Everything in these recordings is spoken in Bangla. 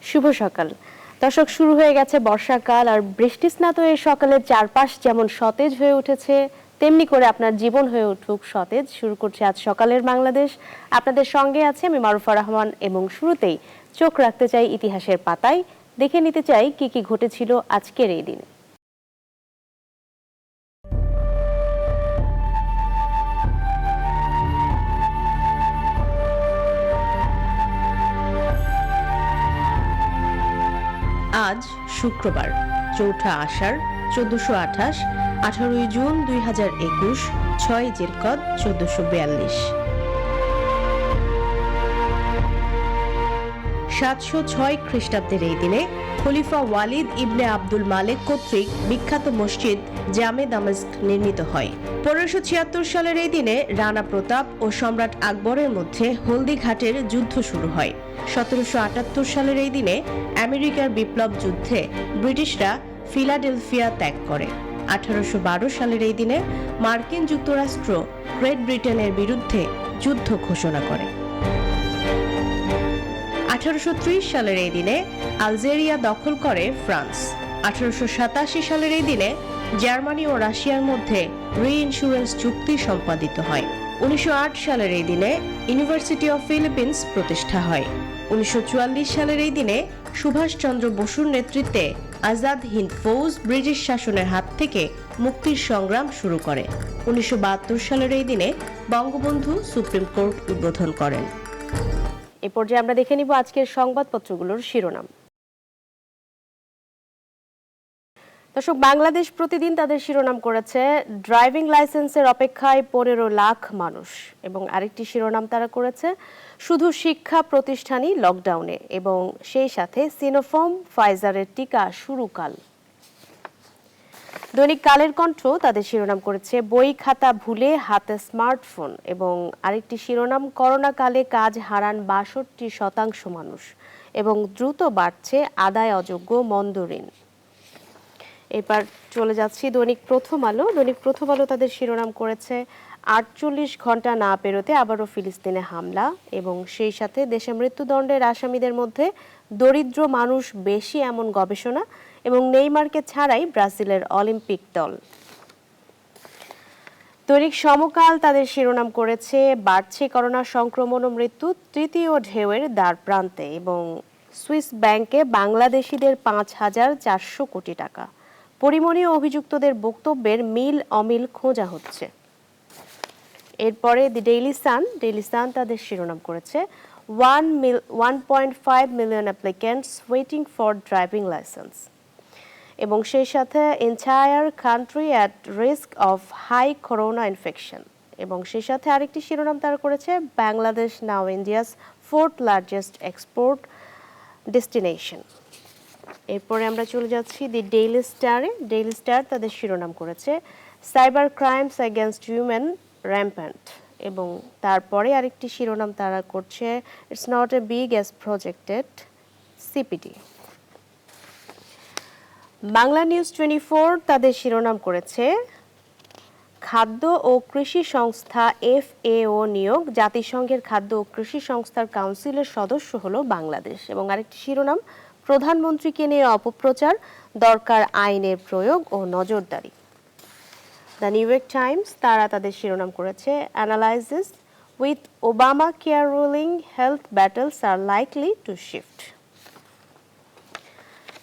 শুভ সকাল দর্শক। শুরু হয়ে গেছে বর্ষাকাল, আর বৃষ্টিস্নাত এই সকালের চারপাশ যেমন সতেজ হয়ে উঠেছে, তেমনি করে আপনার জীবন হয়ে উঠুক সতেজ। শুরু করছে আজ সকালের বাংলাদেশ। আপনাদের সঙ্গে আছে আমি মারুফা রহমান, এবং শুরুতেই চোখ রাখতে চাই ইতিহাসের পাতায়। দেখে নিতে চাই কি কি ঘটেছিল আজকের এই দিনে। আজ শুক্রবার, ৪ঠা আষাঢ় ১৪২৮, ১৮ই জুন ২০২১, ৬ই জিলকদ ১৪৪২। ৭০৬ খ্রিস্টাব্দের এই দিনে খলিফা ওয়ালিদ ইবনে আব্দুল মালেক কর্তৃক বিখ্যাত মসজিদ জামে দামেস্ক নির্মিত হয়। ১৫৭৬ সালের এই দিনে রানা প্রতাপ ও সম্রাট আকবরের মধ্যে হলদিঘাটের যুদ্ধ শুরু হয়। ১৭৭৮ সালের এই দিনে আমেরিকার বিপ্লব যুদ্ধে ব্রিটিশরা ফিলাডেলফিয়া ত্যাগ করে। ১৮১২ সালের এই দিনে মার্কিন যুক্তরাষ্ট্র গ্রেট ব্রিটেনের বিরুদ্ধে যুদ্ধ ঘোষণা করে। ১৮৩০ সালের এই দিনে আলজেরিয়া দখল করে ফ্রান্স। ১৮৮৭ সালের এই দিনে জার্মানি ও রাশিয়ার মধ্যে রি-ইন্স্যুরেন্স চুক্তি সম্পাদিত হয়। ১৯০৮ সালের এই দিনে ইউনিভার্সিটি অফ ফিলিপিন্স প্রতিষ্ঠা হয়। ১৯৪৪ সালের এই দিনে সুভাষচন্দ্র বসুর নেতৃত্বে আজাদ হিন্দ ফৌজ ব্রিটিশ শাসনের হাত থেকে মুক্তির সংগ্রাম শুরু করে। ১৯৭২ সালের এই দিনে বঙ্গবন্ধু সুপ্রিম কোর্ট উদ্বোধন করেন। এ পর্যায়ে আমরা দেখে নিব আজকের সংবাদপত্রগুলোর শিরোনাম। দর্শক, বাংলাদেশ প্রতিদিন তাদের শিরোনাম করেছে ড্রাইভিং লাইসেন্সের অপেক্ষায় ১৫ লাখ মানুষ, এবং আরেকটি শিরোনাম তারা করেছে শুধু শিক্ষা প্রতিষ্ঠানই লকডাউনে, এবং সেই সাথে সিনোফার্ম ফাইজারের টিকা শুরু কাল। দৈনিক কালের কণ্ঠ তাদের শিরোনাম করেছে বই খাতা ভুলে হাতে স্মার্টফোন, এবং আরেকটি শিরোনাম করোনা কালে কাজ হারান ৬২% মানুষ, এবং দ্রুত বাড়ছে আদায় অযোগ্য মন্দ ঋণ। এবার চলে যাচ্ছি দৈনিক প্রথম আলো। দৈনিক প্রথম আলো তাদের শিরোনাম করেছে ৪৮ ঘন্টা না পেরোতে আবারও ফিলিস্তিনে হামলা, এবং সেই সাথে দেশে মৃত্যুদণ্ডের আসামিদের মধ্যে দরিদ্র মানুষ বেশি এমন গবেষণা, এবং নেইমারকে ছাড়াই ব্রাজিলের অলিম্পিক দল। দৈনিক সমকাল তাদের শিরোনাম করেছে বাড়ছে করোনা সংক্রমণ ও মৃত্যু, তৃতীয় ঢেউয়ের দ্বার প্রান্তে, এবং সুইস ব্যাংকে বাংলাদেশিদের ৫,৪০০ কোটি টাকা। পরিমণি ও অভিযুক্তদের বক্তব্যের মিল অমিল খোঁজা হচ্ছে। এরপরে দি ডেইলি সান তাদের শিরোনাম করেছে 1.5 million applicants waiting for driving licence, এবং সেই সাথে entire country at risk of high corona infection, এবং সেই সাথে আরেকটি শিরোনাম তারা করেছে Bangladesh now India's 4th largest export destination. এরপরে আমরা চলে যাচ্ছি দি ডেইলি স্টার তাদের শিরোনাম করেছে সাইবার ক্রাইমস এগেনস্ট হিউম্যান র্যাম্প্যান্ট, এবং তারপরে আরেকটি শিরোনাম তারা করছে it's not a big as projected CPD. Bangla news 24 তাদের শিরোনাম করেছে খাদ্য ও কৃষি সংস্থা FAO নিয়োগ, জাতিসংঘের খাদ্য ও কৃষি সংস্থার কাউন্সিলের সদস্য হলো বাংলাদেশ, এবং আরেকটি শিরোনাম প্রধানমন্ত্রীকে নিয়ে অপপ্রচার, দরকার আইনের প্রয়োগ ও নজরদারি। দ্য নিউ ইয়র্ক টাইমস তারা তাদের শিরোনাম করেছে analysis with Obama care ruling health battles are likely to shift.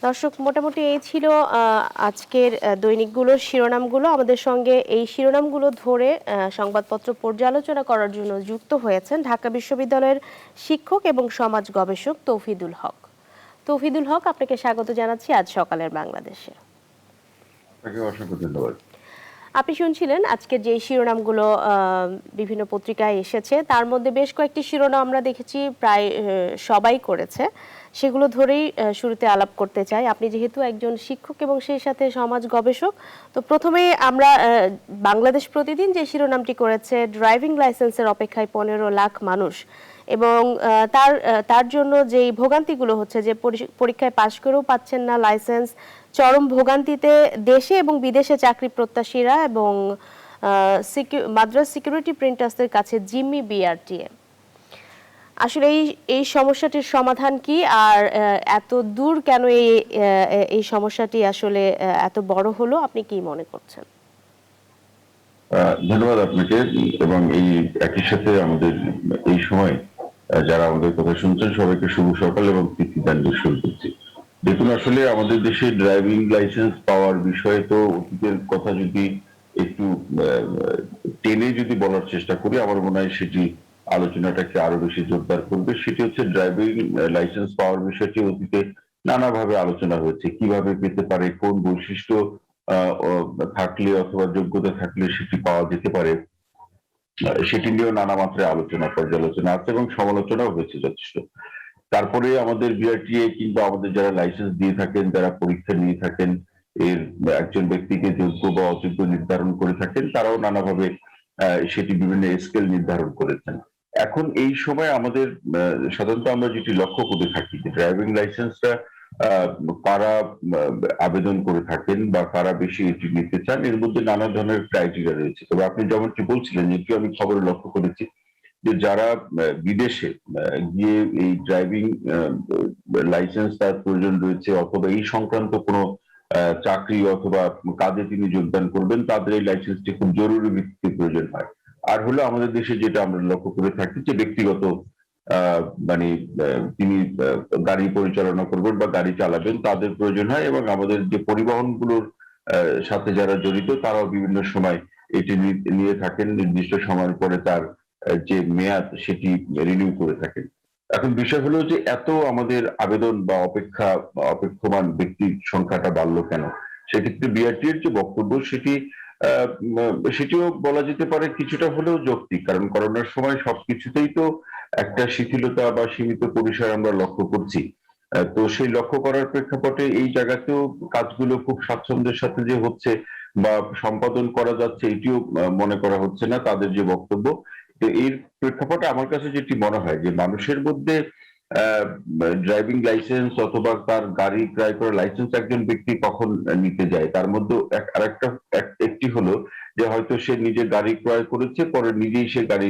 দর্শক, মোটামুটি এই ছিল আজকের দৈনিকগুলোর শিরোনামগুলো। আমাদের সঙ্গে এই শিরোনামগুলো ধরে সংবাদপত্র পর্যালোচনা করার জন্য যুক্ত হয়েছেন ঢাকা বিশ্ববিদ্যালয়ের শিক্ষক এবং সমাজ গবেষক তৌহিদুল হক। তৌহিদুল হক, আপনাকে স্বাগত জানাচ্ছি আজ সকালের বাংলাদেশে। অসংখ্য ধন্যবাদ। আপনি শুনছিলেন আজকের যে শিরোনামগুলো বিভিন্ন পত্রিকায় এসেছে, তার মধ্যে বেশ কয়েকটি শিরোনাম আমরা দেখেছি প্রায় সবাই করেছে, সেগুলো ধরেই শুরুতে আলাপ করতে চাই। আপনি যেহেতু একজন শিক্ষক এবং সেই সাথে সমাজ গবেষক, তো প্রথমে আমরা বাংলাদেশ প্রতিদিন যে শিরোনামটি করেছে ড্রাইভিং লাইসেন্সের অপেক্ষায় ১৫ লাখ মানুষ, এবং তার জন্য যেই ভোগান্তিগুলো হচ্ছে, যে পরীক্ষায় পাশ করেও পাচ্ছেন না লাইসেন্স, চরম ভোগান্তিতে দেশে এবং বিদেশে চাকরি প্রত্যাশীরা, এবং মাদ্রাজ সিকিউরিটি প্রিন্টার্সদের কাছে জিম্মি BRTA। আসলে এই সমস্যাটির সমাধান কি, আর এত দূর কেন এই সমস্যাটি আসলে এত বড় হলো, আপনি কি মনে করছেন? ধন্যবাদ আপনাকে। এবং এই একই সাথে আমাদের এই সময় যারা আমাদের কথা শুনছেন সবাইকে শুভ সকাল এবং প্রীতিদান দিয়ে শুরু করছি। দেখুন, আসলে আমাদের দেশে ড্রাইভিং লাইসেন্স পাওয়ার বিষয়ে তো অতীতের কথা যদি একটু আহ, টেনে যদি বলার চেষ্টা করি, আমার মনে হয় সেটি আলোচনাটাকে আরো বেশি জোরদার করবে। সেটি হচ্ছে ড্রাইভিং লাইসেন্স পাওয়ার বিষয়টি অতীতে নানাভাবে আলোচনা হয়েছে, কিভাবে পেতে পারে, কোন বৈশিষ্ট্য থাকলে অথবা যোগ্যতা থাকলে সেটি পাওয়া যেতে পারে। সেটি নিয়েও নানা মাত্রায় আলোচনা পর্যালোচনা আছে এবং সমালোচনাও হয়েছে যথেষ্ট। তারপরে আমাদের বিআরটিএ কিংবা আমাদের যারা লাইসেন্স দিয়ে থাকেন, যারা পরীক্ষা নিয়ে থাকেন, এর একজন ব্যক্তিকে যোগ্য বা অযোগ্য নির্ধারণ করে থাকেন, তারাও নানাভাবে সেটি বিভিন্ন স্কেল নির্ধারণ করেছেন। এখন এই সময় আমাদের সাধারণত আমরা যেটি লক্ষ্য করে থাকি যে ড্রাইভিং লাইসেন্সটা কারা আবেদন করে থাকেন বা কারা বেশি এটি নিতে চান, এর মধ্যে নানা ধরনের ক্রাইটেরিয়া রয়েছে। তবে আপনি যেমনটি বলছিলেন, যেটি আমি খবরে লক্ষ্য করেছি, যে যারা বিদেশে গিয়ে এই ড্রাইভিং লাইসেন্স তার প্রয়োজন রয়েছে অথবা এই সংক্রান্ত কোনো চাকরি অথবা কাজে তিনি যোগদান করবেন, তাদের এই লাইসেন্সটি খুব জরুরি ভিত্তিতে প্রয়োজন হয়। আর হলো আমাদের দেশে যেটা আমরা লক্ষ্য করে থাকি যে ব্যক্তিগত মানে তিনি গাড়ি পরিচালনা করবেন বা গাড়ি চালাবেন, তাদের প্রয়োজন হয়। এবং আমাদের যে পরিবহনগুলোর সাথে যারা জড়িত, তারাও বিভিন্ন সময় এটি নিয়ে থাকেন, নির্দিষ্ট সময় পরে তার যে মেয়াদ সেটি রিনিউ করে থাকেন। এখন বিষয় হলো যে এত আমাদের আবেদন বা অপেক্ষমান ব্যক্তির সংখ্যাটা বাড়লো কেন? সেক্ষেত্রে বিআরটির যে বক্তব্য সেটিও বলা যেতে পারে কিছুটা হলেও যৌক্তিক, কারণ করোনার সময় সবকিছুতেই তো একটা শিথিলতা বা সীমিত পরিসর আমরা লক্ষ্য করছি। তো সেই লক্ষ্য করার প্রেক্ষাপটে এই জায়গাতেও কাজগুলো খুব স্বাচ্ছন্দ্যের সাথে যে হচ্ছে বা সম্পাদন করা যাচ্ছে, এটিও মনে করা হচ্ছে না তাদের যে বক্তব্য। তো এর প্রেক্ষাপটে আমার কাছে যেটি মনে হয় যে মানুষের মধ্যে ড্রাইভিং লাইসেন্স অথবা তার গাড়ি ক্রয় করার লাইসেন্স একজন ব্যক্তি কখন নিতে যায়, তার মধ্যে আরেকটা একটি হলো যে হয়তো সে নিজে গাড়ি ক্রয় করেছে, পরে নিজেই সে গাড়ি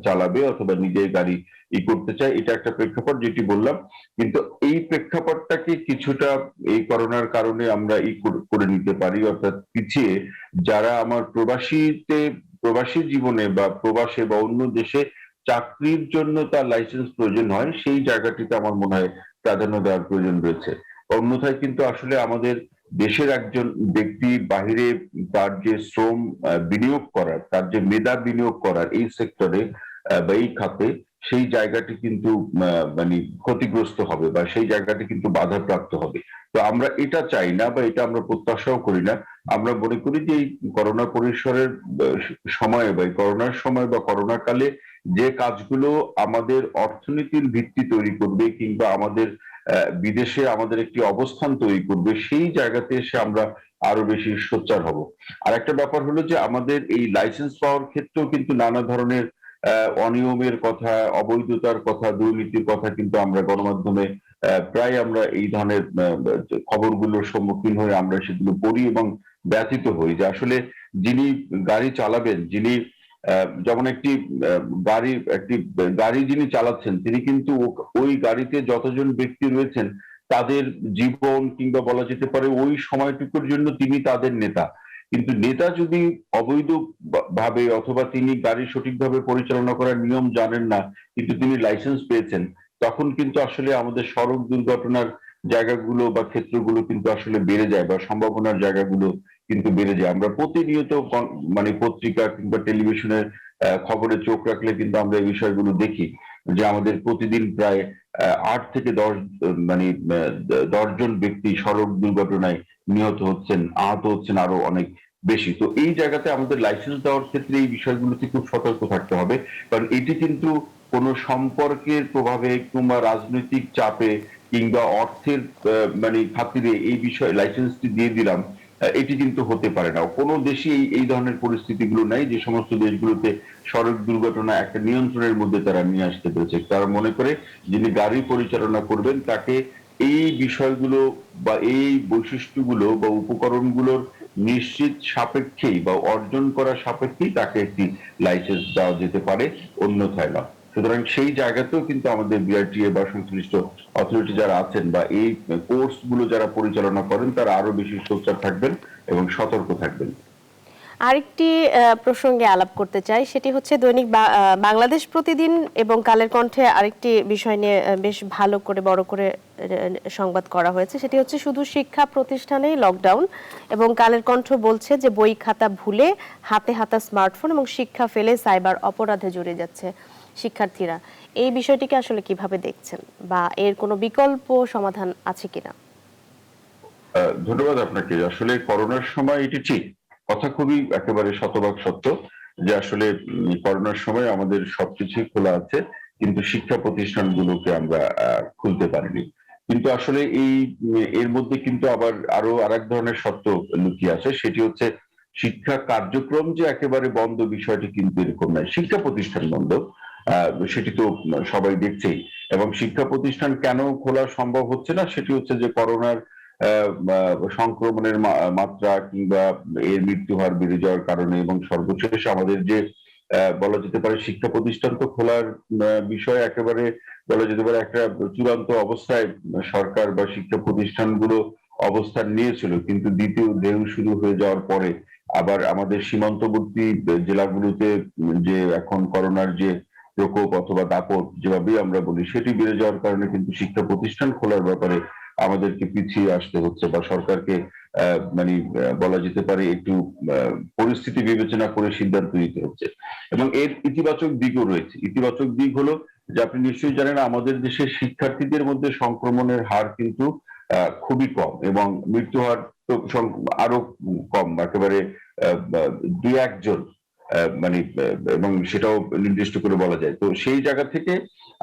চালাবে অথবা নিজেই গাড়ি করতে চায়, এটা একটা প্রেক্ষাপট যেটি বললাম। কিন্তু এই প্রেক্ষাপটটাকে কিছুটা এই করোনার কারণে আমরা করে নিতে পারি, অর্থাৎ পিছিয়ে যারা আমার প্রবাসী জীবনে বা প্রবাসে বা অন্য দেশে চাকরির জন্য তার লাইসেন্স প্রয়োজন হয়, সেই জায়গাটিতে আমার মনে হয় প্রাধান্য দেওয়ার প্রয়োজন রয়েছে। অন্যথায় কিন্তু আসলে আমাদের দেশের একজন ব্যক্তি বাহিরে তার যে শ্রম বিনিয়োগ করার, তার যে মেধা বিনিয়োগ করার এই সেক্টরে বা এই খাতে, সেই জায়গাটি কিন্তু মানে ক্ষতিগ্রস্ত হবে বা সেই জায়গাটি কিন্তু বাধাপ্রাপ্ত হবে। তো আমরা এটা চাই না বা এটা আমরা প্রত্যাশাও করি না। আমরা মনে করি যে এই করোনা পরিসরের সময়ে বা করোনার সময় বা করোনা কালে যে কাজগুলো আমাদের অর্থনীতির ভিত্তি তৈরি করবে কিংবা আমাদের বিদেশে আমাদের একটি অবস্থান তৈরি করবে, সেই জায়গাতে এসে আমরা আরো বেশি সোচ্চার হব। আর একটা ব্যাপার হলো যে আমাদের এই লাইসেন্স পাওয়ার ক্ষেত্রেও কিন্তু নানা ধরনের অনিয়মের কথা, অবৈধতার কথা, দুর্নীতির কথা কিন্তু আমরা গণমাধ্যমে প্রায় আমরা এই ধরনের খবরগুলোর সম্মুখীন হয়ে আমরা সেগুলো পড়ি এবং ব্যথিত হই যে আসলে যিনি গাড়ি চালাবেন, যিনি যেমন একটি গাড়ি যিনি চালাচ্ছেন, তিনি কিন্তু ওই গাড়িতে যতজন ব্যক্তি রয়েছেন তাদের জীবন কিংবা বলা যেতে পারে ওই সময়টুকুর জন্য তিনি তাদের নেতা। কিন্তু নেতা যদি অবৈধ ভাবে অথবা তিনি গাড়ি সঠিকভাবে পরিচালনা করার নিয়ম জানেন না, কিন্তু তিনি লাইসেন্স পেয়েছেন, তখন কিন্তু আসলে আমাদের সড়ক দুর্ঘটনার জায়গাগুলো বা ক্ষেত্রগুলো কিন্তু আসলে বেড়ে যায় বা সম্ভাবনার জায়গাগুলো কিন্তু বেড়ে যায়। আমরা প্রতিনিয়ত মানে পত্রিকা কিংবা টেলিভিশনের খবরে চোখ রাখলে কিন্তু আমরা এই বিষয়গুলো দেখি যে আমাদের প্রতিদিন প্রায় 8 থেকে 10 মানে 10 জন ব্যক্তি সড়ক দুর্ঘটনায় নিহত হচ্ছেন, আহত হচ্ছেন আরো অনেক বেশি। তো এই জায়গাতে আমাদের লাইসেন্স দেওয়ার ক্ষেত্রে এই বিষয়গুলোতে খুব সতর্ক থাকতে হবে, কারণ এটি কিন্তু কোনো সম্পর্কের প্রভাবে কিংবা রাজনৈতিক চাপে কিংবা অর্থের মানে খাতিরে এই বিষয়ে লাইসেন্সটি দিয়ে দিলাম, এটি কিন্তু হতে পারে না। কোনো দেশই এই ধরনের পরিস্থিতিগুলো নাই যে সমস্ত দেশগুলোতে সড়ক দুর্ঘটনা একটা নিয়ন্ত্রণের মধ্যে তারা নিয়ে আসতে পেরেছে। তারা মনে করে যিনি গাড়ি পরিচালনা করবেন তাকে এই বিষয়গুলো বা এই বৈশিষ্ট্যগুলো বা উপকরণগুলোর নিশ্চিত সাপেক্ষেই বা অর্জন করা সাপেক্ষেই তাকে একটি লাইসেন্স দেওয়া যেতে পারে, অন্যথায় না। সুতরাং সেই জায়গাতেও কিন্তু আমাদের বিআরটিএ বা সংশ্লিষ্ট অথরিটি যারা আছেন বা এই কোর্স গুলো যারা পরিচালনা করেন তারা আরো বেশি সোচ্চার থাকবেন এবং সতর্ক থাকবেন। আরেকটি প্রসঙ্গে আলাপ করতে চাই, সেটি হচ্ছে দৈনিক বাংলাদেশ প্রতিদিন এবং কালের কণ্ঠে আরেকটি বিষয় নিয়ে বেশ ভালো করে বড় করে সংবাদ করা হয়েছে, সেটি হচ্ছে শুধু শিক্ষা প্রতিষ্ঠানেই লকডাউন, এবং কালের কণ্ঠ বলছে যে বই খাতা ভুলে হাতে হাতে স্মার্টফোন এবং শিক্ষা ফেলে সাইবার অপরাধে জড়িয়ে যাচ্ছে শিক্ষার্থীরা। এই বিষয়টিকে আসলে কিভাবে দেখছেন, বা এর কোনো বিকল্প সমাধান আছে কিনা? ধন্যবাদ আপনাকে। আসলে করোনার সময় এটি ঠিক কথা, খুবই একেবারে শতভাগ সত্য যে আসলে করোনার সময় আমাদের সবকিছুই খোলা আছে, কিন্তু শিক্ষা প্রতিষ্ঠানগুলোকে আমরা খুলতে পারিনি। কিন্তু আসলে এর মধ্যে কিন্তু আবার আরো আরেক ধরনের সত্য লুকিয়ে আছে, সেটি হচ্ছে শিক্ষা কার্যক্রম যে একেবারে বন্ধ বিষয়টি কিন্তু এরকম নয়। শিক্ষা প্রতিষ্ঠান বন্ধ সেটি তো সবাই দেখছেই, এবং শিক্ষা প্রতিষ্ঠান কেন খোলা সম্ভব হচ্ছে না সেটি হচ্ছে যে করোনার সংক্রমণের মাত্রা কিংবা এর মৃত্যু হার বেড়ে যাওয়ার কারণে, এবং সর্বশেষ আমাদের যে বলা যেতে পারে শিক্ষা প্রতিষ্ঠান তো খোলার বিষয়ে একেবারে বলা যেতে পারে একটা চূড়ান্ত অবস্থায় সরকার বা শিক্ষা প্রতিষ্ঠানগুলো অবস্থান নিয়েছিল, কিন্তু দ্বিতীয় ঢেউ শুরু হয়ে যাওয়ার পরে আবার আমাদের সীমান্তবর্তী জেলাগুলোতে যে এখন করোনার যে প্রকোপ অথবা দাপট যেভাবেই আমরা বলি সেটি বেড়ে যাওয়ার কারণে কিন্তু শিক্ষা প্রতিষ্ঠান খোলার ব্যাপারে আমাদেরকে পিছিয়ে আসতে হচ্ছে, বা সরকারকে মানে বলা যেতে পারে একটু পরিস্থিতি বিবেচনা করে সিদ্ধান্ত নিতে হচ্ছে। এবং এর ইতিবাচক দিকও রয়েছে। ইতিবাচক দিক হলো যে আপনি নিশ্চয়ই জানেন আমাদের দেশের শিক্ষার্থীদের মধ্যে সংক্রমণের হার কিন্তু খুবই কম, এবং মৃত্যু হার তো আরো কম, একেবারে দুই একজন মানে এবং সেটাও নির্দিষ্ট করে বলা যায়। তো সেই জায়গা থেকে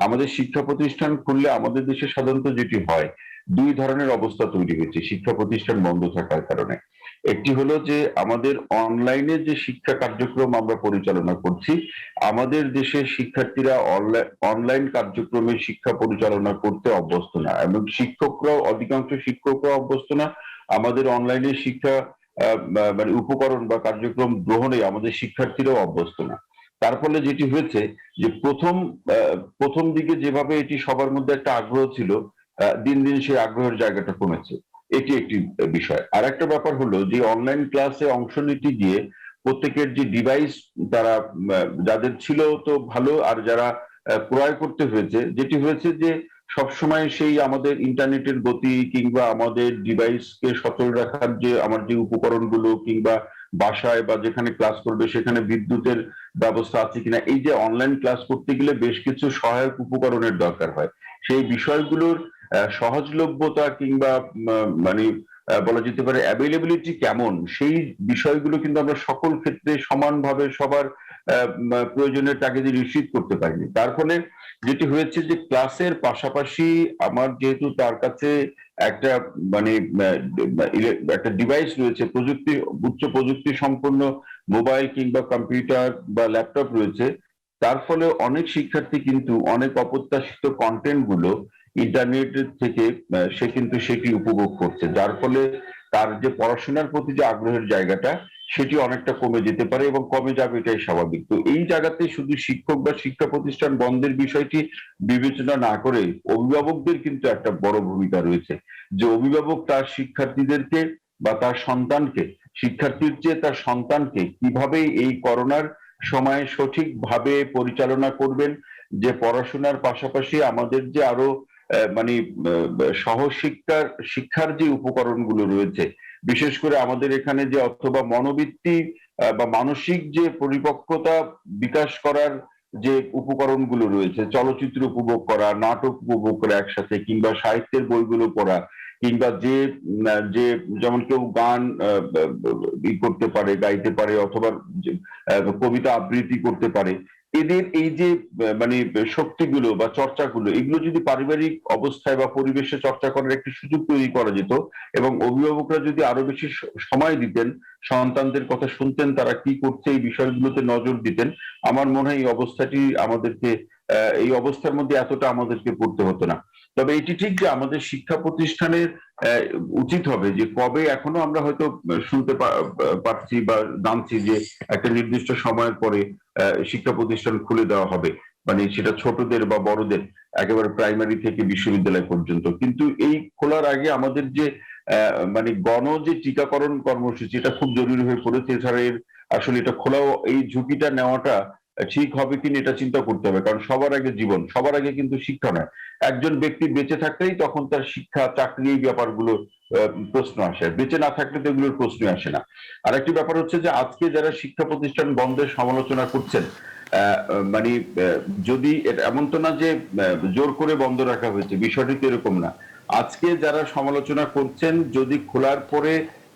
আমাদের শিক্ষা প্রতিষ্ঠান খুললে আমাদের দেশে সাধারণত যেটি হয়, দুই ধরনের অবস্থা তৈরি হয়েছে শিক্ষা প্রতিষ্ঠান বন্ধ থাকার কারণে। একটি হলো যে আমাদের অনলাইনে যে শিক্ষা কার্যক্রম আমরা পরিচালনা করছি, আমাদের দেশের শিক্ষার্থীরা অনলাইন কার্যক্রমে শিক্ষা পরিচালনা করতে অভ্যস্ত না, এবং শিক্ষকরাও অধিকাংশ শিক্ষকরাও অভ্যস্ত না আমাদের অনলাইনে শিক্ষা মানে উপকরণ বা কার্যক্রম গ্রহণে আমাদের শিক্ষার্থীরাও অভ্যস্ত না। তার ফলে যেটি হয়েছে যে প্রথম দিকে যেভাবে এটি সবার মধ্যে একটা আগ্রহ ছিল, দিন দিন সেই আগ্রহের জায়গাটা কমেছে। এটি একটি বিষয়। আর একটা ব্যাপার হলো যে অনলাইন ক্লাসে অংশ নিতে গিয়ে প্রত্যেকের যে ডিভাইস তারা যাদের ছিল তো ভালো, আর যারা ক্রয় করতে হয়েছে, যেটি হয়েছে যে সবসময় সেই আমাদের ইন্টারনেটের গতি কিংবা আমাদের ডিভাইসকে সচল রাখার যে আমার যে উপকরণগুলো, কিংবা বাসায় বা যেখানে ক্লাস করবে সেখানে বিদ্যুতের ব্যবস্থা আছে কিনা, এই যে অনলাইন ক্লাস করতে গেলে বেশ কিছু সহায়ক উপকরণের দরকার হয়, সেই বিষয়গুলোর সহজলভ্যতা কিংবা মানে বলা যেতে পারে অ্যাভেলেবিলিটি কেমন, সেই বিষয়গুলো কিন্তু আমরা সকল ক্ষেত্রে সমানভাবে সবার প্রয়োজনের তাগিদে নিশ্চিত করতে পারিনি। তার ফলে যেটি হয়েছে যে ক্লাসের পাশাপাশি আমার যেহেতু তার কাছে একটা মানে একটা ডিভাইস রয়েছে, উচ্চ প্রযুক্তি সম্পন্ন মোবাইল কিংবা কম্পিউটার বা ল্যাপটপ রয়েছে, তার ফলে অনেক শিক্ষার্থী কিন্তু অনেক অপ্রত্যাশিত কন্টেন্ট গুলো ইন্টারনেট থেকে সে কিন্তু সেটি উপভোগ করছে, যার ফলে তার যে পড়াশোনার প্রতি যে আগ্রহের জায়গাটা সেটি অনেকটা কমে যেতে পারে, এবং কমে যাবে এটাই স্বাভাবিক। তো এই জায়গাতে শুধু শিক্ষক বা শিক্ষা প্রতিষ্ঠান বন্ধের বিষয়টি বিবেচনা না করে অভিভাবকদের কিন্তু একটা বড় ভূমিকা রয়েছে, যে অভিভাবক তার শিক্ষার্থীদেরকে বা তার সন্তানকে, শিক্ষার্থীর চেয়ে তার সন্তানকে কিভাবে এই করোনার সময়ে সঠিকভাবে পরিচালনা করবেন, যে পড়াশোনার পাশাপাশি আমাদের যে আরো মানে শিক্ষার যে উপকরণগুলো রয়েছে, বিশেষ করে আমাদের এখানে যে অথবা মনোবৃত্তি বা মানসিক যে পরিপক্কতা বিকাশ করার যে উপকরণগুলো রয়েছে, চলচ্চিত্র উপভোগ করা, নাটক উপভোগ করা একসাথে, কিংবা সাহিত্যের বইগুলো পড়া, কিংবা যে যেমন কেউ গান করতে পারে, গাইতে পারে, অথবা কবিতা আবৃত্তি করতে পারে, এদের এই যে মানে শক্তিগুলো বা চর্চাগুলো, এগুলো যদি পারিবারিক অবস্থায় বা পরিবেশে চর্চা করার একটি সুযোগ তৈরি করা যেত, এবং অভিভাবকরা যদি আরো বেশি সময় দিতেন, সন্তানদের কথা শুনতেন, তারা কি করছে এই বিষয়গুলোতে নজর দিতেন, আমার মনে হয় এই অবস্থার মধ্যে এতটা আমাদেরকে পড়তে হতো না। তবে এটি ঠিক যে আমাদের শিক্ষা প্রতিষ্ঠানের উচিত হবে যে কবে, এখনো আমরা হয়তো শুনতে পারছি বা জানছি যে একটা নির্দিষ্ট সময়ের পরে শিক্ষা প্রতিষ্ঠান খুলে দেওয়া হবে, মানে সেটা ছোটদের বা বড়দের, একেবারে প্রাইমারি থেকে বিশ্ববিদ্যালয় পর্যন্ত। কিন্তু এই খোলার আগে আমাদের যে মানে যে টিকাকরণ কর্মসূচি, এটা খুব জরুরি হয়ে পড়েছে। এছাড়া আসলে এটা খোলাও, এই ঝুঁকিটা নেওয়াটা ঠিক হবে কিনা এটা চিন্তা করতে হবে, কারণ সবার আগে জীবন, সবার আগে কিন্তু শিক্ষা নয়। একজন ব্যক্তি বেঁচে থাকলেই তখন তার শিক্ষা, চাকরি, এই ব্যাপারগুলো প্রশ্ন আসে, বেঁচে না থাকলে তো এগুলোর প্রশ্ন আসে না। আরেকটি ব্যাপার হচ্ছে যে আজকে যারা শিক্ষা প্রতিষ্ঠান বন্ধের সমালোচনা করছেন, মানে যদি এমন তো না যে জোর করে বন্ধ রাখা হয়েছে, বিষয়টি তো এরকম না। আজকে যারা সমালোচনা করছেন, যদি খোলার পরে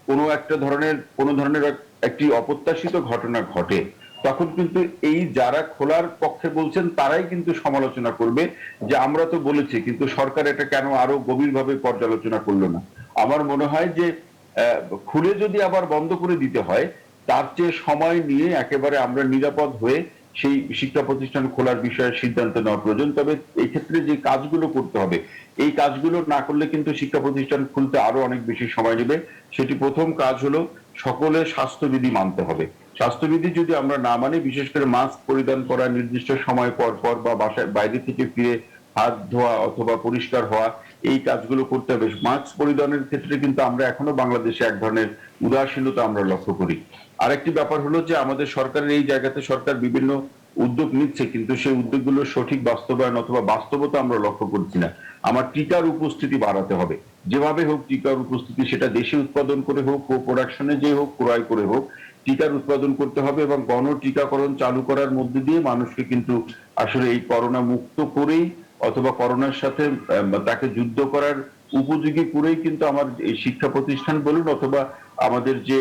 কোনো ধরনের একটি অপ্রত্যাশিত ঘটনা ঘটে, তখন কিন্তু এই যারা খোলার পক্ষে বলছেন তারাই কিন্তু সমালোচনা করবে যে আমরা তো বলেছি, কিন্তু সরকার এটা কেন আরো গভীরভাবে পর্যালোচনা করলো না। আমার মনে হয় যে খুলে যদি আবার বন্ধ করে দিতে হয়, তার চেয়ে সময় নিয়ে একেবারে আমরা নিরাপদ হয়ে সেই শিক্ষা প্রতিষ্ঠান খোলার বিষয়ে সিদ্ধান্ত নেওয়া প্রয়োজন। তবে এই ক্ষেত্রে যে কাজগুলো করতে হবে, এই কাজগুলো না করলে কিন্তু শিক্ষা প্রতিষ্ঠান খুলতে আরো অনেক বেশি সময় নেবে। সেটি প্রথম কাজ হলো সকলের স্বাস্থ্যবিধি মানতে হবে। স্বাস্থ্যবিধি যদি আমরা না মানি, বিশেষ করে মাস্ক পরিধান করা, নির্দিষ্ট সময় পর পর বা বাসায় বাইরে থেকে ফিরে হাত ধোয়া অথবা পরিষ্কার হওয়া, এই কাজগুলো করতে হবে। মাস্ক পরিধানের ক্ষেত্রে কিন্তু আমরা এখনো বাংলাদেশে এক ধরনের উদাসীনতা আমরা লক্ষ্য করি। আরেকটি ব্যাপার হলো যে আমাদের সরকারের এই জায়গাতে সরকার বিভিন্ন উদ্যোগ নিচ্ছে, কিন্তু সেই উদ্যোগগুলোর সঠিক বাস্তবায়ন অথবা বাস্তবতা আমরা লক্ষ্য করছি না। আমার টিকার উপস্থিতি বাড়াতে হবে, যেভাবে হোক টিকার উপস্থিতি, সেটা দেশে উৎপাদন করে হোক, প্রোডাকশনে যে হোক, ক্রয় করে হোক, টিকার উৎপাদন করতে হবে এবং গণ টিকাকরণ চালু করার মধ্যে দিয়ে মানুষকে কিন্তু আসলে এই করোনা মুক্ত করেই অথবা করোনার সাথে তাকে যুদ্ধ করার উপযোগী করেই কিন্তু আমার এই শিক্ষা প্রতিষ্ঠান বলুন অথবা আমাদের যে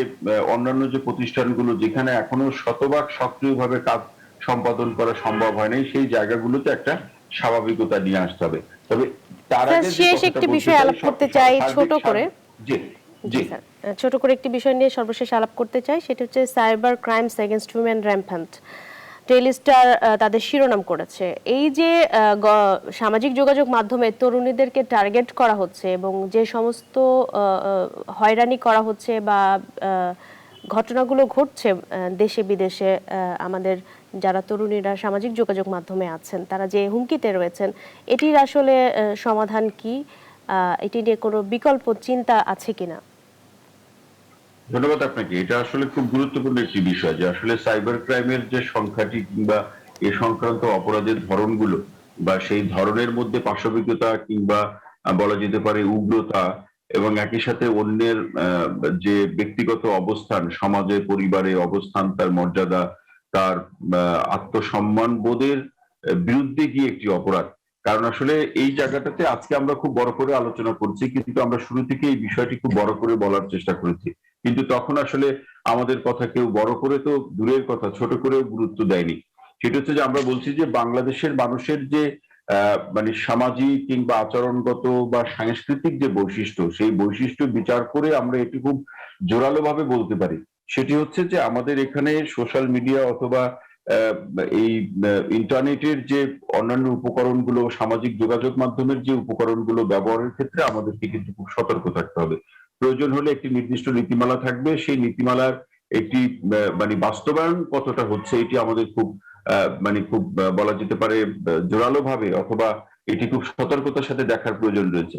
অন্যান্য যে প্রতিষ্ঠানগুলো যেখানে এখনো শতভাগ সক্রিয়ভাবে কাজ সম্পাদন করা সম্ভব হয় নাই, সেই জায়গাগুলোতে একটা স্বাভাবিকতা নিয়ে আসতে হবে। তবে তার আগে শেষ একটি বিষয় আলাপ করতে চাই ছোট করে। জি জি স্যার, ছোট করে একটি বিষয় নিয়ে সর্বশেষ আলাপ করতে চাই, সেটা হচ্ছে cyber crimes against women rampant. Daily star তাদের শিরোনাম করেছে, এই যে সামাজিক যোগাযোগ মাধ্যমে তরুণীদেরকে টার্গেট করা হচ্ছে এবং যে সমস্ত হয়রানি করা হচ্ছে বা ঘটনাগুলো ঘটছে দেশে বিদেশে, আমাদের যারা তরুণীরা সামাজিক যোগাযোগ মাধ্যমে আছেন তারা যে হুমকিতে রয়েছেন, এটির আসলে সমাধান কি? এটি নিয়ে কোনো বিকল্প চিন্তা আছে কিনা? ধন্যবাদ আপনাকে। এটা আসলে খুব গুরুত্বপূর্ণ একটি বিষয় যে আসলে সাইবার ক্রাইমের যে সংখ্যাটি কিংবা এ সংক্রান্ত অপরাধের ধরনগুলো বা সেই ধরনের মধ্যে পাশবিকতা কিংবা বলা যেতে পারে উগ্রতা এবং একই সাথে অন্যের যে ব্যক্তিগত অবস্থান, সমাজে পরিবারে অবস্থান, তার মর্যাদা, তার আত্মসম্মান বোধের বিরুদ্ধে গিয়ে একটি অপরাধ। কারণ আসলে এই জায়গাটাতে আজকে আমরা খুব বড় করে আলোচনা করছি, কিন্তু আমরা শুরু থেকে এই বিষয়টি খুব বড় করে বলার চেষ্টা করেছি, কিন্তু তখন আসলে আমাদের কথা কেউ বড় করে তো দূরের কথা, ছোট করেও গুরুত্ব দেয়নি। সেটা হচ্ছে যে আমরা বলছি যে বাংলাদেশের মানুষের যে মানে সামাজিক কিংবা আচরণগত বা সাংস্কৃতিক যে বৈশিষ্ট্য, সেই বৈশিষ্ট্য বিচার করে আমরা এটি খুব জোরালো ভাবে বলতে পারি। সেটি হচ্ছে যে আমাদের এখানে সোশ্যাল মিডিয়া অথবা এই ইন্টারনেটের যে অন্যান্য উপকরণগুলো, সামাজিক যোগাযোগ মাধ্যমের যে উপকরণগুলো ব্যবহারের ক্ষেত্রে আমাদেরকে কিন্তু খুব সতর্ক থাকতে হবে। প্রয়োজন হলে একটি নির্দিষ্ট নীতিমালা থাকবে, সেই নীতিমালার একটি মানে বাস্তবায়ন কতটা হচ্ছে এটি আমাদের খুব মানে খুব বলা যেতে পারে জোরালো ভাবে অথবা এটি খুব সতর্কতার সাথে দেখার প্রয়োজন রয়েছে।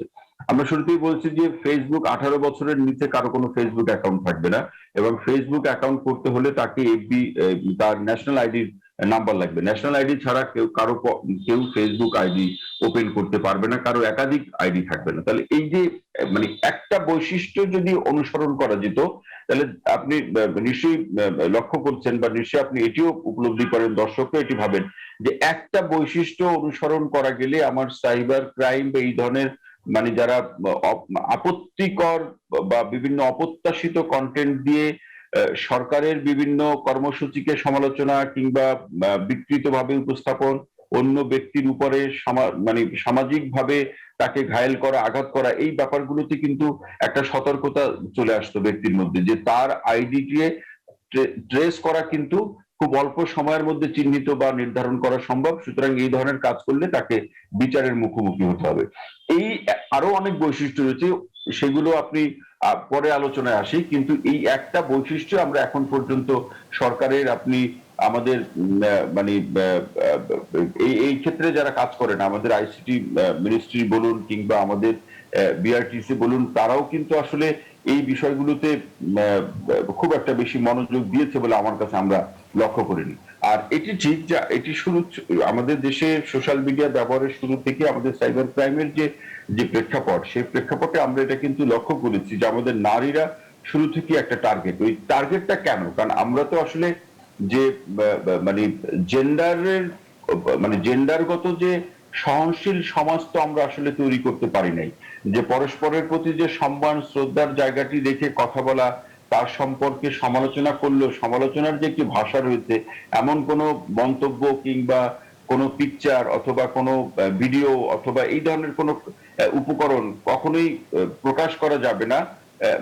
আমরা শুরুতেই বলছি যে ফেসবুক 18 বছরের নিচে কারো কোনো ফেসবুক অ্যাকাউন্ট থাকবে না, এবং ফেসবুক অ্যাকাউন্ট করতে হলে তাকে এফবি তার ন্যাশনাল আইডির নাম্বার লাগবে। ন্যাশনাল আইডি ছাড়া কেউ ফেসবুক আইডি ওপেন করতে পারবে না, কারো একাধিক আইডি থাকবে না। তাহলে এই যে মানে একটা বৈশিষ্ট্য যদি অনুসরণ করা যেত, তাহলে আপনি নিশ্চয়ই লক্ষ্য করছেন বা নিশ্চয়ই আপনি এটিও উপলব্ধি করেন, দর্শকরা এটি ভাবেন যে একটা বৈশিষ্ট্য অনুসরণ করা গেলে আমার সাইবার ক্রাইম বা এই ধরনের মানে যারা আপত্তিকর বা বিভিন্ন অপ্রত্যাশিত কন্টেন্ট দিয়ে সরকারের বিভিন্ন কর্মসূচিকে সমালোচনা কিংবা বিকৃতভাবে উপস্থাপন, অন্য ব্যক্তির উপরে মানে সামাজিকভাবে তাকে ঘায়েল করা, আঘাত করা, এই ব্যাপারগুলোতে কিন্তু একটা সতর্কতা চলে আসতো ব্যক্তির মধ্যে যে তার আইডিকে ট্রেস করা কিন্তু খুব অল্প সময়ের মধ্যে চিহ্নিত বা নির্ধারণ করা সম্ভব। সুতরাং এই ধরনের কাজ করলে তাকে বিচারের মুখোমুখি হতে হবে। এই আরো অনেক বৈশিষ্ট্য রয়েছে, সেগুলো আপনি পরে আলোচনায় আসি, কিন্তু এই একটা বৈশিষ্ট্য আমরা এখন পর্যন্ত সরকারের আপনি আমাদের মানে এই ক্ষেত্রে যারা কাজ করেন, আমাদের আইসিটি মিনিস্ট্রি বলুন কিংবা আমাদের বিআরটিসি বলুন, তারাও কিন্তু আসলে এই বিষয়গুলোতে খুব একটা বেশি মনোযোগ দিয়েছে বলে আমার কাছে আমরা লক্ষ্য করিনি। আর এটি ঠিক যে এটি শুরু আমাদের দেশে সোশ্যাল মিডিয়া ব্যবহারের শুরু থেকে আমাদের সাইবার ক্রাইমের যে প্রেক্ষাপট, সেই প্রেক্ষাপটে আমরা এটা কিন্তু লক্ষ্য করেছি যে আমাদের নারীরা শুরু থেকে একটা টার্গেট। ওই টার্গেটটা কেন? কারণ আমরা তো আসলে যে মানে জেন্ডারের মানে জেন্ডারগত যে সহনশীল সমাজ তো আমরা আসলে তৈরি করতে পারি নাই, যে পরস্পরের প্রতি যে সম্মান শ্রদ্ধার জায়গাটি রেখে কথা বলা, তার সম্পর্কে সমালোচনা করলেও সমালোচনার যে একটি ভাষা রয়েছে, এমন কোনো মন্তব্য কিংবা কোনো পিকচার অথবা কোনো ভিডিও অথবা এই ধরনের কোনো উপকরণ কখনোই প্রকাশ করা যাবে না,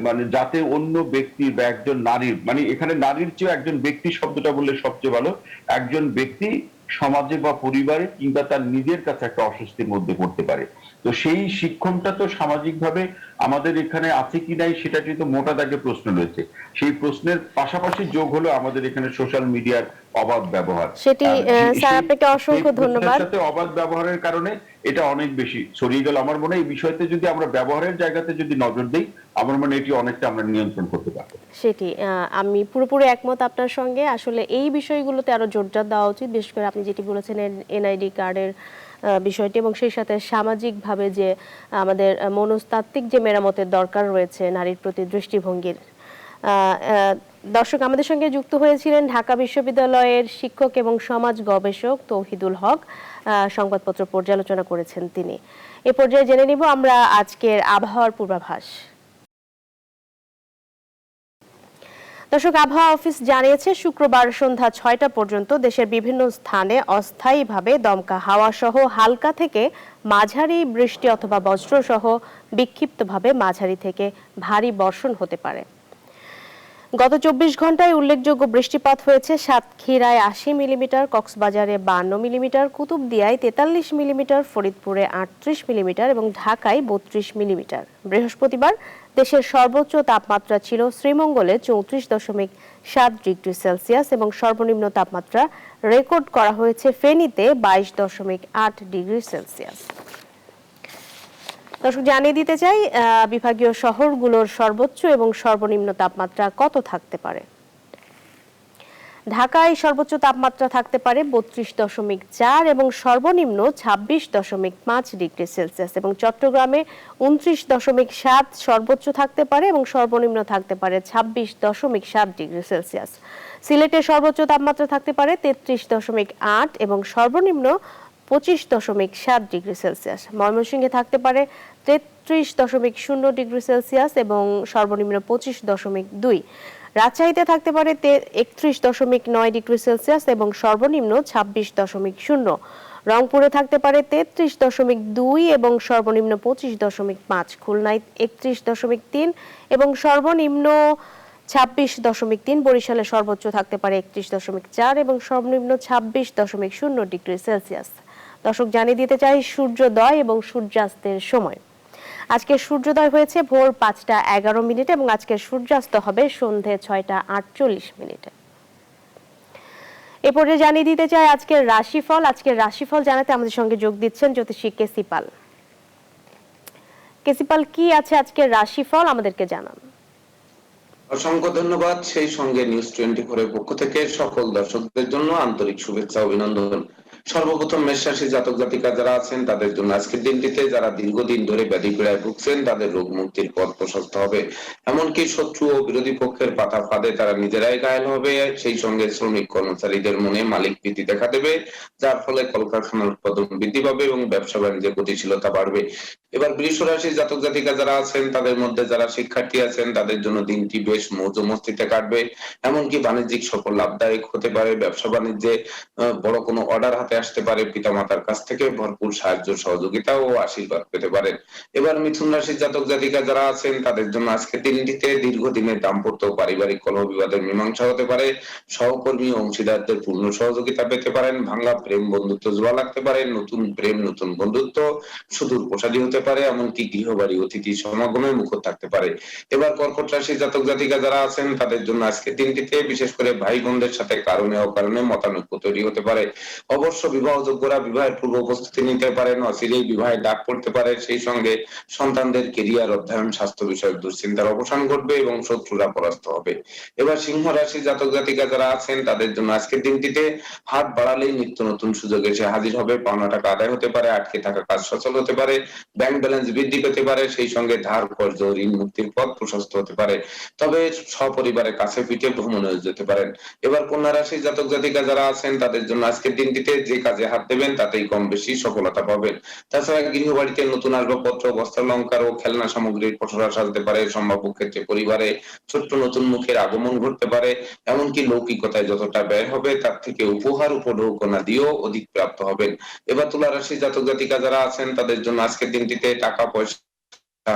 মানে যাতে অন্য ব্যক্তি বা একজন নারীর, মানে এখানে নারীর চেয়ে একজন ব্যক্তি শব্দটা বললে সবচেয়ে ভালো, একজন ব্যক্তি সমাজে বা পরিবারে কিংবা তার নিজের কাছে একটা অস্বস্তির মধ্যে পড়তে পারে। তো সেই শিক্ষণটা তো সামাজিকভাবে আমাদের এখানে আছে কি নাই সেটা কিন্তু মোটা দাগে প্রশ্ন রয়েছে। সেই প্রশ্নের পাশাপাশি যোগ হলো আমাদের এখানে সোশ্যাল মিডিয়ার অবাধ ব্যবহার। সেটি স্যার আপনাকে অসংখ্য ধন্যবাদ। সাথে অবাধ ব্যবহারের কারণে এটা অনেক বেশি ছড়িয়ে গেল। আমার মনে হয় এই বিষয়তে যদি আমরা ব্যবহারের জায়গাতে যদি নজর দিই, আমার মনে হয় এটি অনেকটা আমরা নিয়ন্ত্রণ করতে পারবো। সেটি আমি পুরোপুরি একমত আপনার সঙ্গে। আসলে এই বিষয়গুলোতে আরো জোরদার দেওয়া উচিত, বিশেষ করে আপনি যেটি বলেছেন এনআইডি কার্ডের বিষয়টি, এবং সেই সাথে সামাজিকভাবে যে আমাদের মনস্তাত্ত্বিক যে মেরামতের দরকার রয়েছে নারীর প্রতি দৃষ্টিভঙ্গির। দর্শক, আমাদের সঙ্গে যুক্ত হয়েছিলেন ঢাকা বিশ্ববিদ্যালয়ের শিক্ষক এবং সমাজ গবেষক তৌহিদুল হক। সংবাদপত্র পর্যালোচনা করেছেন তিনি। এ পর্যায়ে জেনে নিব আমরা আজকের আবহাওয়ার পূর্বাভাস। দর্শক, আবহাওয়া অফিস জানিয়েছে শুক্রবার সন্ধ্যা ৬টা পর্যন্ত দেশের বিভিন্ন স্থানে অস্থায়ীভাবে দমকা হাওয়া সহ হালকা থেকে মাঝারি বৃষ্টি অথবা বজ্রসহ বিক্ষিপ্তভাবে মাঝারি থেকে ভারী বর্ষণ হতে পারে। গত ২৪ ঘন্টায় উল্লেখযোগ্য বৃষ্টিপাত হয়েছে সাতক্ষীরায় ৮০ মিলিমিটার, কক্সবাজারে ৫২ মিলিমিটার, কুতুবদিয়ায় ৪৩ মিলিমিটার, ফরিদপুরে ৩৮ মিলিমিটার এবং ঢাকায় ৩২ মিলিমিটার। বৃহস্পতিবার দেশের সর্বোচ্চ তাপমাত্রা ছিল শ্রীমঙ্গলে ৩৪.৭ ডিগ্রি সেলসিয়াস এবং সর্বনিম্ন তাপমাত্রা রেকর্ড করা হয়েছে ফেনীতে ২২.৮ ডিগ্রি সেলসিয়াস। দর্শক, জানিয়ে দিতে চাই বিভাগীয় শহরগুলোর সর্বোচ্চ এবং সর্বনিম্ন তাপমাত্রা কত থাকতে পারে। ঢাকায় সর্বোচ্চ তাপমাত্রা থাকতে পারে ৩২.৪ এবং সর্বনিম্ন ২৬.৫ ডিগ্রি সেলসিয়াস এবং চট্টগ্রামে ২৯.৭ সর্বোচ্চ থাকতে পারে এবং সর্বনিম্ন থাকতে পারে ২৬.৭ ডিগ্রি সেলসিয়াস। সিলেটে সর্বোচ্চ তাপমাত্রা থাকতে পারে ৩৩.৮ এবং সর্বনিম্ন ২৫.৭ ডিগ্রি সেলসিয়াস। ময়মনসিংহে থাকতে পারে ৩৩.০ ডিগ্রি সেলসিয়াস এবং সর্বনিম্ন ২৫.২। রাজশাহীতে থাকতে পারে ৩১.৯ ডিগ্রি সেলসিয়াস এবং সর্বনিম্ন ২৬.০। রংপুরে থাকতে পারে ৩৩.২ এবং সর্বনিম্ন ২৫.৫। খুলনায় ৩১.৩ এবং সর্বনিম্ন ২৬.৩। বরিশালে সর্বোচ্চ থাকতে পারে ৩১.৪ এবং সর্বনিম্ন ২৬.০ ডিগ্রি সেলসিয়াস। দর্শক, জানিয়ে দিতে চাই সূর্যোদয় এবং সূর্যাস্তের সময়। আজকের সূর্যোদয় হয়েছে ভোর ৫টা ১১ মিনিটে এবং আজকের সূর্যাস্ত হবে সন্ধে ৬টা ৪৮ মিনিটে। এ পর্যায়ে জানিয়ে দিতে চাই আজকের রাশিফল। আজকের রাশিফল জানাতে আমাদের সঙ্গে যোগ দিচ্ছেন জ্যোতিষী কেসিপাল। কেসিপাল, কি আছে আজকের রাশিফল, আমাদেরকে জানান। অসংখ্য ধন্যবাদ। সেই সঙ্গে নিউজ 24 এর পক্ষ থেকে সকল দর্শকদের জন্য আন্তরিক শুভেচ্ছা অভিনন্দন। সর্বপ্রথম মেষ রাশি জাতক জাতিকা যারা আছেন তাদের জন্য আজকের দিনটিতে যারা দীর্ঘদিন ধরে ব্যাধি পীড়ায় ভুগছেন তাদের রোগ মুক্তির পথ প্রশস্ত হবে। এমনকি শত্রু ও বিরোধী পক্ষের পাতা ফাঁদে তারা নিজেরাই ঘায়েল হবে। সেই সঙ্গে শ্রমিক কর্মচারীদের মনে মালিক প্রীতি দেখা দেবে, যার ফলে কলকারখানার উৎপাদন বৃদ্ধি পাবে এবং ব্যবসা বাণিজ্যে গতিশীলতা বাড়বে। এবার বৃষ রাশির জাতক জাতিকা যারা আছেন তাদের মধ্যে যারা শিক্ষার্থী আছেন তাদের জন্য দিনটি বেশ মৌজ মস্তিতে কাটবে। এমনকি বাণিজ্যিক সফল লাভদায়ক হতে পারে। ব্যবসা বাণিজ্যে বড় কোনো অর্ডার হাতে আসতে পারে। পিতামাতার কাছ থেকে ভরপুর সাহায্য সহযোগিতা ও আশীর্বাদ পেতে পারেন। এবার মিথুন রাশির জাতক জাতিকা যারা আছেন তাদের জন্য আজকে দিনটিতে দীর্ঘদিনের দাম্পত্য পারিবারিক কলহ বিবাদের মীমাংসা হতে পারে। সহকর্মী ও অংশীদারদের পূর্ণ সহযোগিতা পেতে পারেন। ভাঙা প্রেম বন্ধুত্ব জোড়া লাগতে পারে। নতুন প্রেম নতুন বন্ধুত্ব সুদূর প্রসারী হতে হতে পারে, এমনকি গৃহবাড়ি অতিথি সমাগমে মুখর থাকতে পারে। এবার কর্কট রাশি জাতক জাতিকা যারা আছেন তাদের জন্য আজকের দিনটিতে বিশেষ করে ভাই বোনদের সাথে কারণে অকারণে মতানৈক্য তৈরি হতে পারে। অবশ্য বিবাহযোগ্যরা বিবাহের পূর্ব প্রস্তুতি নিতে পারেন, অচিরেই বিবাহে ডাক পড়তে পারে। সেই সঙ্গে সন্তানদের কেরিয়ার, অধ্যয়ন, স্বাস্থ্য বিষয়ক দুশ্চিন্তার অবসান ঘটবে এবং শত্রুরা পরাস্ত হবে। এবার সিংহ রাশি জাতক জাতিকা যারা আছেন তাদের জন্য আজকের দিনটিতে হাত বাড়ালেই নিত্য নতুন সুযোগ এসে হাজির হবে। পাওনা টাকা আদায় হতে পারে, আটকে থাকা কাজ সচল হতে পারে, ব্যাংক ব্যালেন্স বৃদ্ধি পেতে পারে, সেই সঙ্গে ধার কর্জ ঋণ মুক্তির পথ প্রশস্ত হতে পারে। তবে সপরিবারে কাছে পিঠে ভ্রমণে যেতে পারেন। এবার কন্যা রাশির জাতক জাতিকা যারা আছেন তাদের জন্য আজকের দিনটিতে যে কাজে হাত দেবেন তাতেই কম বেশি সফলতা পাবেন। তাছাড়া গৃহবাড়িতে নতুন আসবাবপত্র, বস্ত্রালংকার ও খেলনা সামগ্রীর পসরা সাজতে পারে। সম্ভাব্য ক্ষেত্রে পরিবারে ছোট্ট নতুন মুখের আগমন ঘটতে পারে। এমনকি লৌকিকতায় যতটা ব্যয় হবে তার থেকে উপহার উপঢৌকনা দিয়েও অধিক প্রাপ্ত হবেন। এবার তুলা রাশির জাতক জাতিকা যারা আছেন তাদের জন্য আজকের দিনটিতে টাকা পয়সা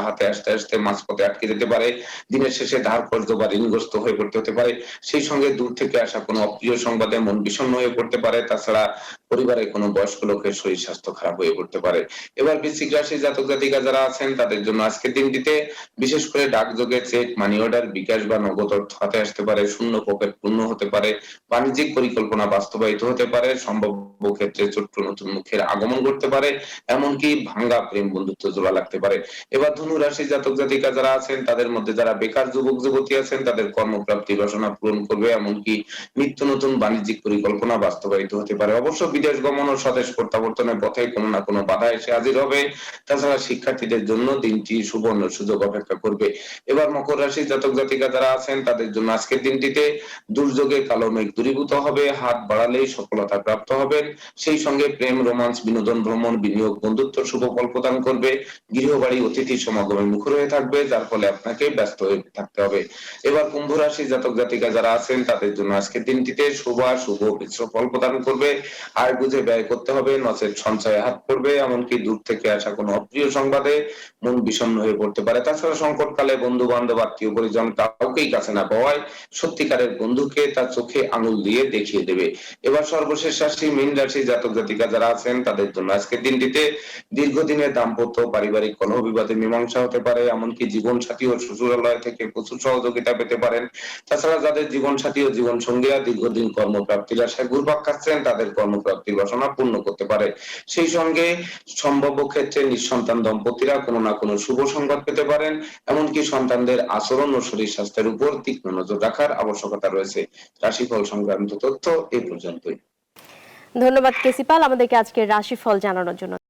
হাতে আসতে আসতে মাঝপথে আটকে যেতে পারে। দিনের শেষে ধার কর্জ বা ঋণগ্রস্ত হয়ে পড়তে হতে পারে। সেই সঙ্গে দূর থেকে আসা কোনো অপ্রিয় সংবাদে মন বিষণ্ণ হয়ে পড়তে পারে। তাছাড়া পরিবারে কোনো বয়স্ক লোকের শরীর স্বাস্থ্য খারাপ হয়ে পড়তে পারে। এবার বৃশ্চিক রাশির জাতক জাতিকা যারা আছেন তাদের জন্য আজকের দিনটিতে বিশেষ করে ডাকযোগে চেক, মানি অর্ডার, বিকাশ বা নগদ অর্থ হাতে আসতে পারে। শূন্য পকেট পূর্ণ হতে পারে। বাণিজ্যিক পরিকল্পনা বাস্তবায়িত হতে পারে। সম্ভাব্য ক্ষেত্রে ছোট্ট নতুন মুখের আগমন ঘটতে পারে। এমনকি ভাঙ্গা প্রেম বন্ধুত্ব জোড়া লাগতে পারে। এবার ধনু রাশির জাতক জাতিকা যারা আছেন তাদের মধ্যে যারা বেকার যুবক যুবতী আছেন তাদের কর্মপ্রাপ্তি বাসনা পূরণ করবে। এমনকি নিত্য নতুন বাণিজ্যিক পরিকল্পনা বাস্তবায়িত হতে পারে। অবশ্য বিদেশ গমন ও স্বদেশ প্রত্যাবর্তনের পথে কোনো না কোনো বাধা এসে হাজির হবে। তাছাড়া শিক্ষার্থীদের জন্য দিনটি সুবর্ণ সুযোগ অপেক্ষা করবে। এবার মকর রাশির জাতক জাতিকা যারা আছেন তাদের জন্য আজকের দিনটিতে দুর্যোগে কালো মেঘ দূরীভূত হবে। হাত বাড়ালেই সফলতা প্রাপ্ত হবেন। সেই সঙ্গে প্রেম, রোমান্স, বিনোদন, ভ্রমণ, বিনিয়োগ, বন্ধুত্ব শুভ ফল প্রদান করবে। গৃহবাড়ি অতিথি সমাগমে মুখর হয়ে থাকবে, যার ফলে আপনাকে ব্যস্ত হয়ে থাকতে হবে। এবার কুম্ভ রাশির জাতক জাতিকা যারা আছেন তাদের জন্য আজকের দিনটিতে শুভ মিশ্র ফল প্রদান করবে। আয় বুঝে ব্যয় করতে হবে, নচেত সঞ্চয়ে হাত পড়বে। এমনকি দূর থেকে আসা কোনো অপ্রিয় সংবাদে মন বিষণ্ণ হয়ে পড়তে পারে। তাছাড়া সংকটকালে বন্ধু বান্ধব, আত্মীয় পরিজন কাউকেই কাছে না পাওয়ায় সত্যিকারের বন্ধুকে তার চোখে আঙুল দিয়ে দেখিয়ে দেবে। এবার সর্বশেষ রাশি মীন রাশির জাতক জাতিকা যারা আছেন তাদের জন্য আজকের দিনটিতে দীর্ঘদিনের দাম্পত্য, পারিবারিক কলহ বিবাদে মীমাংসা হতে পারে। এমনকি জীবন সাথী ও শ্বশুরালয় থেকে প্রচুর সহযোগিতা পেতে পারেন। তাছাড়া যাদের জীবন সাথী ও জীবন সঙ্গীরা দীর্ঘদিন কর্মপ্রাপ্তির আশায় ঘুরপাক খাচ্ছেন তাদের কর্মপ্রাপ্তির বাসনা পূর্ণ করতে পারে। সেই সঙ্গে সম্ভাব্য ক্ষেত্রে নিঃসন্তান দম্পতিরা কোনো না কোনো শুভ সংবাদ পেতে পারেন। এমনকি সন্তানদের আচরণ ও শরীর স্বাস্থ্যের উপর তীক্ষ্ণ নজর রাখার আবশ্যকতা রয়েছে। রাশিফল সংক্রান্ত তথ্য এই পর্যন্তই। ধন্যবাদ কেসিপাল আমাদেরকে আজকে রাশিফল জানানোর জন্য।